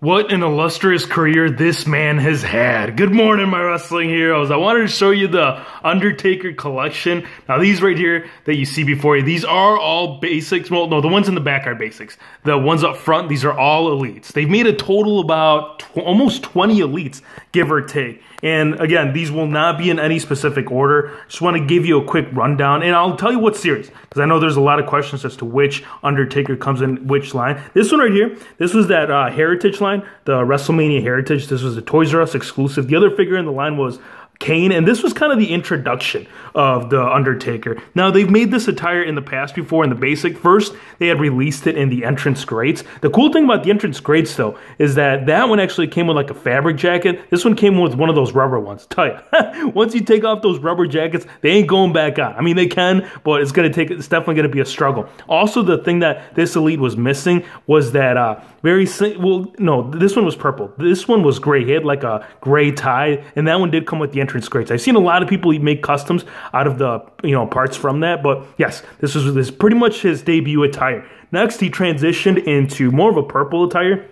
What an illustrious career this man has had. Good morning, my wrestling heroes. I wanted to show you the Undertaker Collection. Now, these right here that you see before you, these are all basics. Well, no, the ones in the back are basics. The ones up front, these are all elites. They've made a total about almost 20 elites, give or take. And again, these will not be in any specific order. Just want to give you a quick rundown, and I'll tell you what series, because I know there's a lot of questions as to which Undertaker comes in which line. This one right here, this was that Heritage line, the WrestleMania Heritage. This was a Toys R Us exclusive. The other figure in the line was Kane, and this was kind of the introduction of the Undertaker. Now, they've made this attire in the past before in the basic. First, they had released it in the entrance grades. The cool thing about the entrance grades, though, is that that one actually came with like a fabric jacket. This one came with one of those rubber ones. Tell you, once you take off those rubber jackets, they ain't going back on. I mean, they can, but it's definitely going to be a struggle. Also, the thing that this elite was missing was that this one was purple. This one was gray. He had like a gray tie, and that one did come with the entrance grades. I've seen a lot of people make customs out of the parts from that, but yes, this is pretty much his debut attire. Next, he transitioned into more of a purple attire.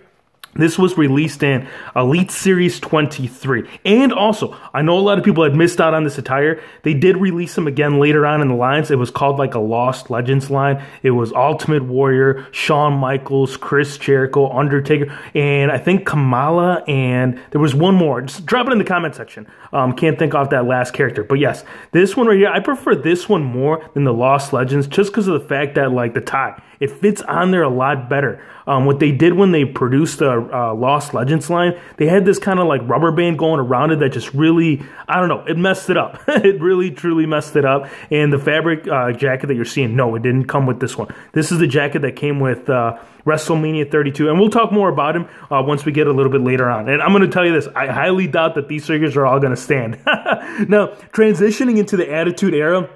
This was released in Elite Series 23. And also, I know a lot of people had missed out on this attire. They did release them again later on in the lines. It was called like a Lost Legends line. It was Ultimate Warrior, Shawn Michaels, Chris Jericho, Undertaker, and I think Kamala, and there was one more. Just drop it in the comment section. Can't think off that last character. But yes, this one right here, I prefer this one more than the Lost Legends just because of the fact that like the tie, it fits on there a lot better. What they did when they produced the Lost Legends line, they had this kind of like rubber band going around it that just really, I don't know, it messed it up. It really, truly messed it up. And the fabric jacket that you're seeing, no, it didn't come with this one. This is the jacket that came with WrestleMania 32. And we'll talk more about him once we get a little bit later on. And I'm going to tell you this, I highly doubt that these figures are all going to stand. Now, transitioning into the Attitude Era,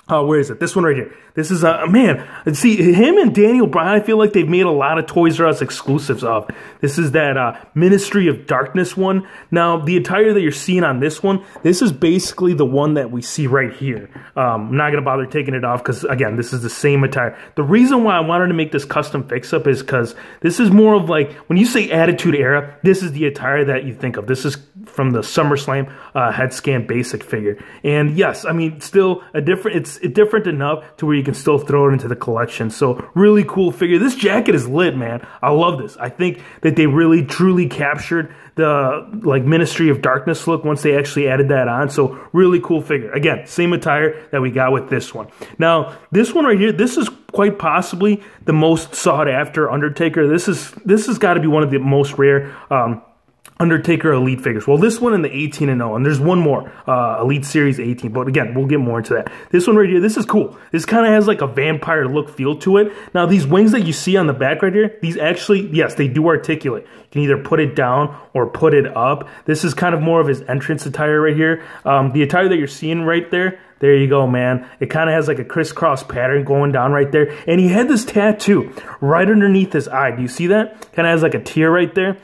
where is it? This one right here. This is, man, see, him and Daniel Bryan, I feel like they've made a lot of Toys R Us exclusives of. This is that Ministry of Darkness one. Now, the attire that you're seeing on this one, this is basically the one that we see right here. I'm not going to bother taking it off because, again, this is the same attire. The reason why I wanted to make this custom fix-up is because this is more of like, when you say Attitude Era, this is the attire that you think of. This is from the SummerSlam head scan basic figure. And yes, I mean, still it's different enough to where you can still throw it into the collection. So really cool figure. This jacket is lit, man. I love this. I think that they really truly captured the like Ministry of Darkness look once they actually added that on. So really cool figure. Again, same attire that we got with this one. Now, this one right here, this is quite possibly the most sought after Undertaker. This has got to be one of the most rare Undertaker Elite figures. Well, this one in the 18-0, and there's one more, Elite Series 18, but again, we'll get more into that. This one right here, this is cool. This kind of has like a vampire look feel to it. Now, these wings that you see on the back right here, these actually, yes, they do articulate. You can either put it down or put it up. This is kind of more of his entrance attire right here. The attire that you're seeing right there, there you go, man. It kind of has like a crisscross pattern going down right there. And he had this tattoo right underneath his eye. Do you see that? Kind of has like a tear right there.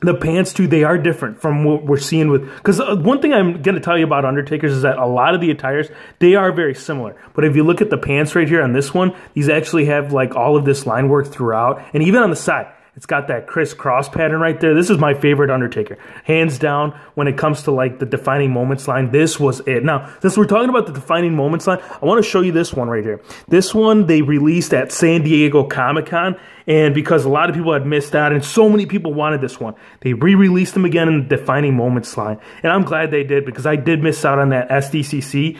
The pants, too, they are different from what we're seeing with... Because one thing I'm going to tell you about Undertakers is that a lot of the attires, they are very similar. But if you look at the pants right here on this one, these actually have like all of this line work throughout. And even on the side, it's got that crisscross pattern right there. This is my favorite Undertaker. Hands down, when it comes to like the Defining Moments line, this was it. Now, since we're talking about the Defining Moments line, I want to show you this one right here. This one they released at San Diego Comic-Con. And because a lot of people had missed out and so many people wanted this one, they re-released them again in the Defining Moments line. And I'm glad they did because I did miss out on that SDCC.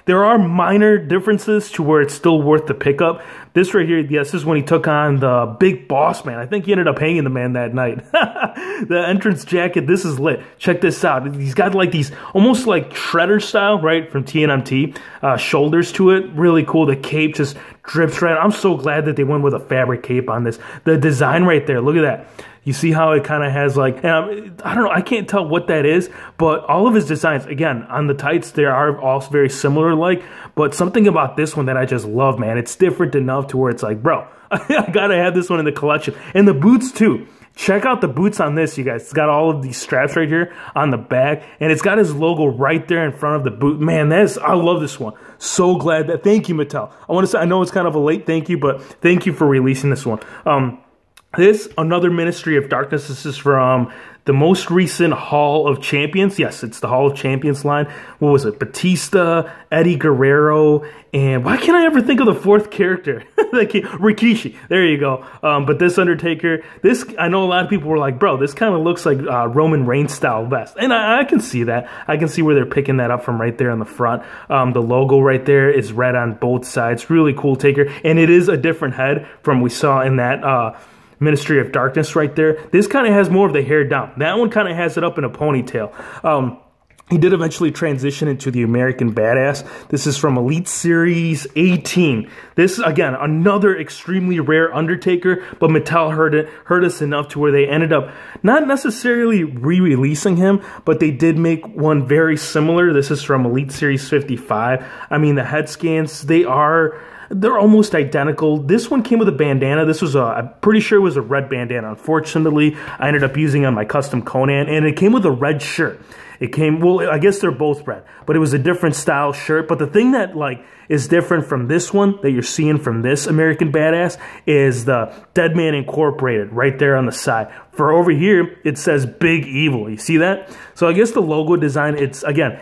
There are minor differences to where it's still worth the pickup. This right here, yes, this is when he took on the Big Boss Man. I think he ended up hanging the man that night. The entrance jacket, this is lit. Check this out. He's got like these almost like Shredder style, right, from TNMT, shoulders to it. Really cool. The cape just drips right. I'm so glad that they went with a fabric cape on this. The design right there, look at that. You see how it kind of has like, and I don't know, I can't tell what that is, but all of his designs, again, on the tights, they are all very similar like, but something about this one that I just love, man. It's different enough to where it's like, bro, I gotta have this one in the collection. And the boots too. Check out the boots on this, you guys. It's got all of these straps right here on the back, and it's got his logo right there in front of the boot. Man, I love this one. So glad that, thank you, Mattel. I want to say, I know it's kind of a late thank you, but thank you for releasing this one. This, another Ministry of Darkness. This is from the most recent Hall of Champions. Yes, it's the Hall of Champions line. What was it? Batista, Eddie Guerrero, and why can't I ever think of the fourth character? Rikishi. There you go. But this Undertaker, this, I know a lot of people were like, bro, this kind of looks like Roman Reigns style vest. And I can see that. I can see where they're picking that up from right there on the front. The logo right there is red on both sides. Really cool Taker. And it is a different head from we saw in that Ministry of Darkness right there. This kind of has more of the hair down. That one kind of has it up in a ponytail. He did eventually transition into the American Badass. This is from Elite Series 18. This, again, another extremely rare Undertaker, but Mattel heard us enough to where they ended up not necessarily re-releasing him, but they did make one very similar. This is from Elite Series 55. I mean, the head scans, they're almost identical. This one came with a bandana. This was I'm pretty sure it was a red bandana. Unfortunately, I ended up using on my custom Conan, and it came with a red shirt. It came, well, I guess they're both red, but it was a different style shirt. But the thing that, like, is different from this one that you're seeing from this American Badass is the Dead Man Incorporated right there on the side. For over here, it says Big Evil. You see that? So I guess the logo design, it's, again,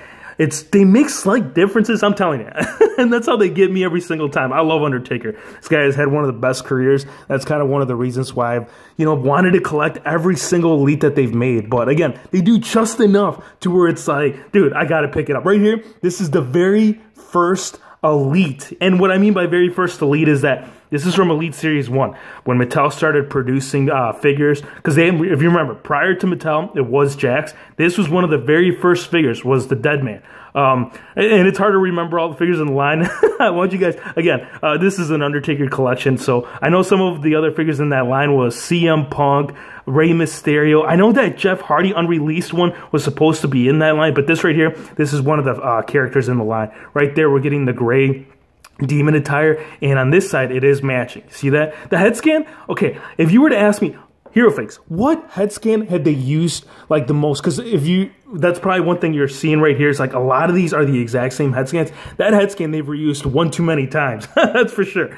they make slight differences, I'm telling you. And that's how they get me every single time. I love Undertaker. This guy has had one of the best careers. That's kind of one of the reasons why I've, wanted to collect every single Elite that they've made. But again, they do just enough to where it's like, dude, I got to pick it up. Right here, this is the very first Elite. And what I mean by very first Elite is that this is from Elite Series 1, when Mattel started producing figures. Because if you remember, prior to Mattel, it was Jakks. This was one of the very first figures, was the Dead Man. And it's hard to remember all the figures in the line. I want you guys, again, this is an Undertaker collection. So I know some of the other figures in that line was CM Punk, Rey Mysterio. I know that Jeff Hardy unreleased one was supposed to be in that line. But this right here, this is one of the characters in the line. Right there, we're getting the gray Demon attire, and on this side it is matching. See that? The head scan? Okay, if you were to ask me, HeroFix, what head scan had they used like the most? Because that's probably one thing you're seeing right here is like a lot of these are the exact same head scans. That head scan they've reused one too many times. That's for sure.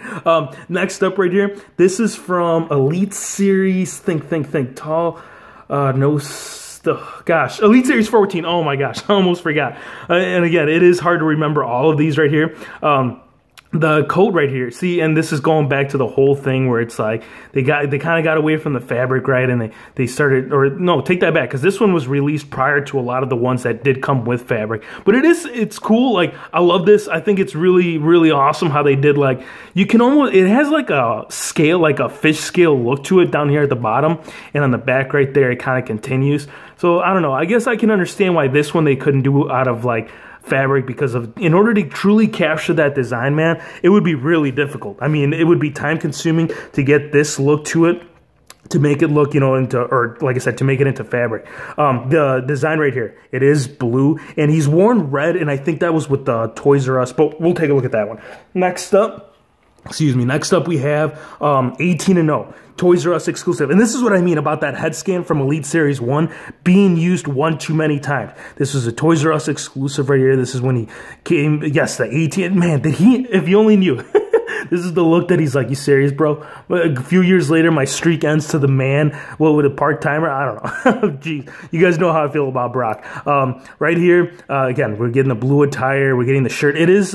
Next up right here, this is from Elite Series, think tall, gosh, Elite Series 14. Oh my gosh, I almost forgot. And again, it is hard to remember all of these right here. The coat right here, see, and this is going back to the whole thing where it's like they kind of got away from the fabric, right? And they started, or no, take that back, because this one was released prior to a lot of the ones that did come with fabric. But it's cool. Like, I love this. I think it's really, really awesome how they did, like, you can almost, it has like a scale, like a fish scale look to it down here at the bottom, and on the back right there it kind of continues. So I don't know, I guess I can understand why this one they couldn't do out of like fabric, because in order to truly capture that design, man, it would be really difficult. I mean, it would be time consuming to get this look to it, to make it look, or like I said, to make it into fabric. The design right here, it is blue, and he's worn red, and I think that was with the Toys R Us, but we'll take a look at that one. Next up we have 18-0. Toys R Us exclusive. And this is what I mean about that head scan from Elite Series 1 being used one too many times. This was a Toys R Us exclusive right here. This is when he came, yes, the 18, man, if you only knew. This is the look that he's like, you serious, bro? A few years later, my streak ends to the man. What, with a part-timer? I don't know. Jeez, you guys know how I feel about Brock. Right here, again, we're getting the blue attire. We're getting the shirt. It is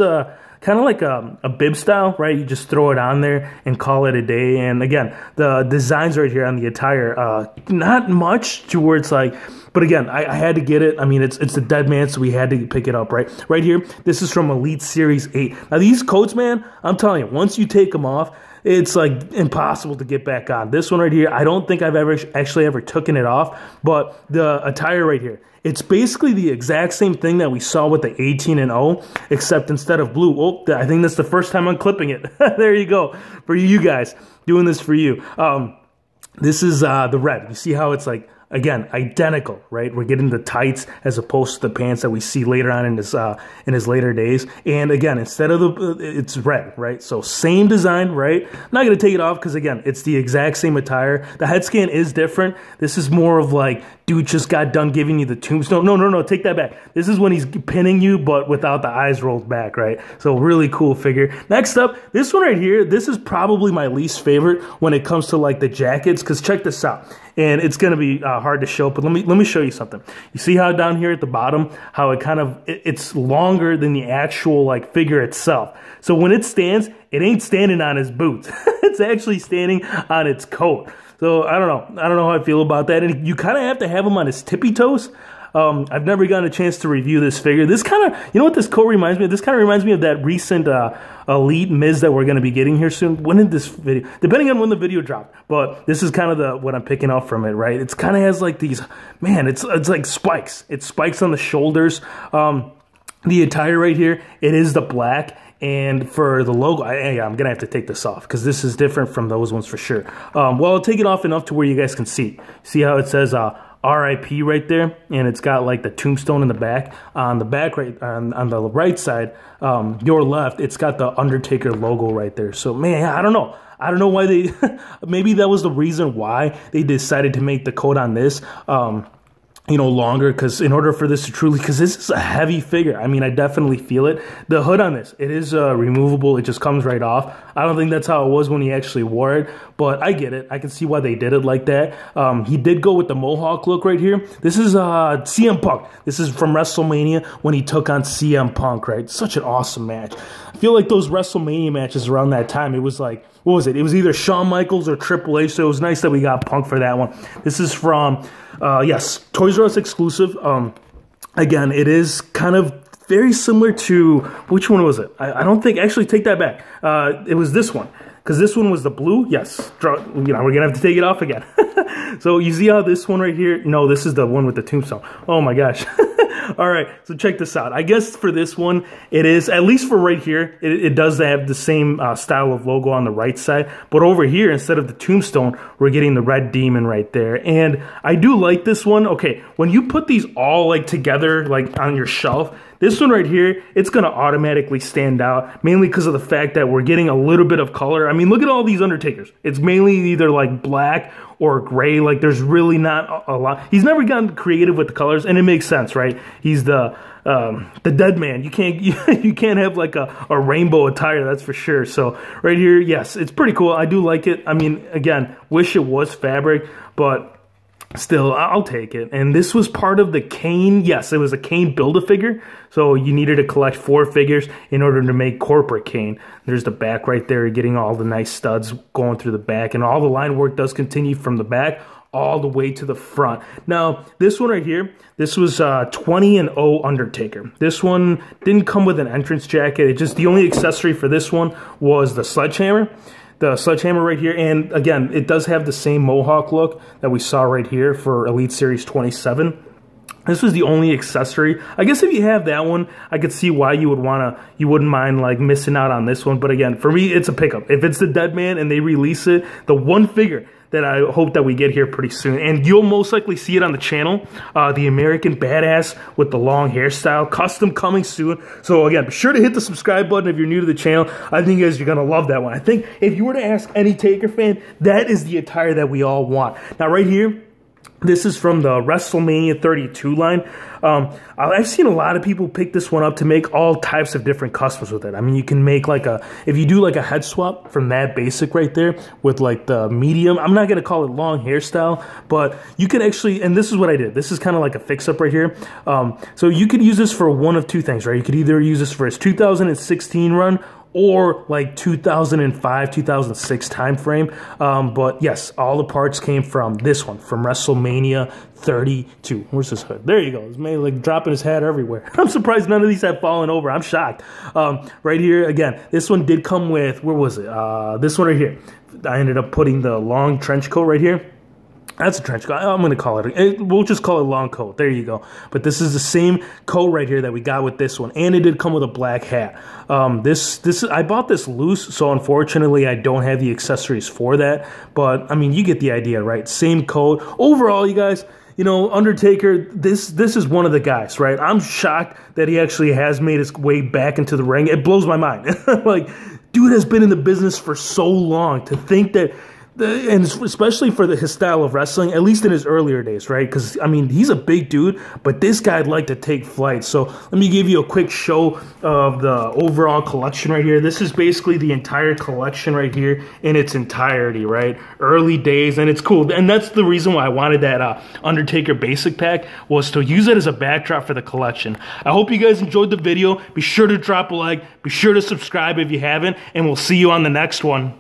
kind of like a bib style, right? You just throw it on there and call it a day. And again, the designs right here on the attire, not much to where it's like, but again, I had to get it. I mean, it's the Dead Man, so we had to pick it up, right? Right here, this is from Elite Series 8. Now, these coats, man, I'm telling you, once you take them off, it's like impossible to get back on. This one right here, I don't think I've actually ever taken it off, but the attire right here, it's basically the exact same thing that we saw with the 18-0, except instead of blue, oh, I think that's the first time I'm clipping it. There you go. For you guys, doing this for you. This is the red. You see how it's like Again, identical, right? We're getting the tights as opposed to the pants that we see later on in his later days. And again, instead of it's red, right? So same design, right? I'm not gonna take it off because again, it's the exact same attire. The head scan is different. This is more of like, dude just got done giving you the tombstone. No, take that back. This is when he's pinning you, but without the eyes rolled back, right? So really cool figure. Next up, this one right here. This is probably my least favorite when it comes to like the jackets, because check this out. And it's going to be hard to show, but let me show you something. You see how down here at the bottom, how it kind of, it's longer than the actual like figure itself. So when it stands, it ain't standing on his boots. It's actually standing on its coat. So I don't know how I feel about that. And you kind of have to have him on his tippy toes. I've never gotten a chance to review this figure. This kind of, you know what this coat reminds me of? This kind of reminds me of that recent Elite Miz that we're going to be getting here soon. When did this video, depending on when the video dropped, but this is kind of what I'm picking up from it, right? It's kind of has like these, man, it's like spikes. It's spikes on the shoulders. The attire right here, it is the black. And for the logo, I'm going to have to take this off because this is different from those ones for sure. Well, I'll take it off enough to where you guys can see. See how it says RIP right there, and it's got like the tombstone in the back. On the back, right on the right side, your left, it's got the Undertaker logo right there. So man, I don't know. I don't know why they. Maybe that was the reason why they decided to make the coat on this. You know, longer, because in order for this to truly, because this is a heavy figure. I mean, I definitely feel it. The hood on this, it is removable. It just comes right off. I don't think that's how it was when he actually wore it, but I get it. I can see why they did it like that. He did go with the mohawk look right here. This is CM Punk. This is from WrestleMania when he took on CM Punk, right? Such an awesome match. I feel like those WrestleMania matches around that time, it was like, what was it? It was either Shawn Michaels or Triple H, so it was nice that we got Punk for that one. This is from, yes, Toys R Us exclusive. Again, it is kind of very similar to, which one was it? I don't think, actually take that back. It was this one, because this one was the blue. Yes, you know, we're going to have to take it off again. So you see how this one right here, no, this is the one with the tombstone. Oh my gosh. All right, so check this out. I guess for this one, it is, at least for right here, it does have the same style of logo on the right side. But over here, instead of the tombstone, we're getting the red demon right there. And I do like this one. Okay, when you put these all like together, like on your shelf, this one right here, it's going to automatically stand out, mainly because of the fact that we're getting a little bit of color. I mean, look at all these Undertakers. It's mainly either like black or gray. Like, there's really not a lot. He's never gotten creative with the colors, and it makes sense, right? He's the dead man. You can't have like a rainbow attire, that's for sure. So right here, yes, it's pretty cool. I do like it. I mean, again, wish it was fabric, but still, I'll take it. And this was part of the Kane. Yes, it was a Kane Build-A-Figure. So you needed to collect 4 figures in order to make corporate Kane. There's the back right there. You're getting all the nice studs going through the back. And all the line work does continue from the back all the way to the front. Now, this one right here, this was 20-0 Undertaker. This one didn't come with an entrance jacket. It just, the only accessory for this one was the sledgehammer. The sledgehammer right here, and again, it does have the same mohawk look that we saw right here for Elite Series 27. This was the only accessory. I guess if you have that one, I could see why you wouldn't mind like missing out on this one. But again, for me, it's a pickup. If it's the Dead Man and they release it, the one figure that I hope that we get here pretty soon. And you'll most likely see it on the channel. The American Badass with the long hairstyle. Custom coming soon. So again, be sure to hit the subscribe button if you're new to the channel. I think you guys are going to love that one. I think if you were to ask any Taker fan, that is the attire that we all want. Now right here, this is from the WrestleMania 32 line. I've seen a lot of people pick this one up to make all types of different customs with it. I mean, you can make like if you do like a head swap from that basic right there with like the medium, I'm not going to call it long hairstyle, but you can actually, and this is what I did. This is kind of like a fix-up right here. So you could use this for one of two things, right? You could either use this for his 2016 run or like 2005, 2006 time frame. But yes, all the parts came from this one, from WrestleMania 32. Where's his hood? There you go. It's made like dropping his hat everywhere. I'm surprised none of these have fallen over. I'm shocked. Right here, again, this one did come with, where was it? This one right here. I ended up putting the long trench coat right here. That's a trench coat. I'm going to call it. We'll just call it long coat. There you go. But this is the same coat right here that we got with this one. And it did come with a black hat. I bought this loose, so unfortunately I don't have the accessories for that. But, I mean, you get the idea, right? Same coat. Overall, you guys, you know, Undertaker, this is one of the guys, right? I'm shocked that he actually has made his way back into the ring. It blows my mind. Like, dude has been in the business for so long. To think that... and especially for his style of wrestling, at least in his earlier days, right? Because, I mean, he's a big dude, but this guy'd like to take flight. So let me give you a quick show of the overall collection right here. This is basically the entire collection right here in its entirety, right? Early days, and it's cool. And that's the reason why I wanted that Undertaker basic pack, was to use it as a backdrop for the collection. I hope you guys enjoyed the video. Be sure to drop a like. Be sure to subscribe if you haven't, and we'll see you on the next one.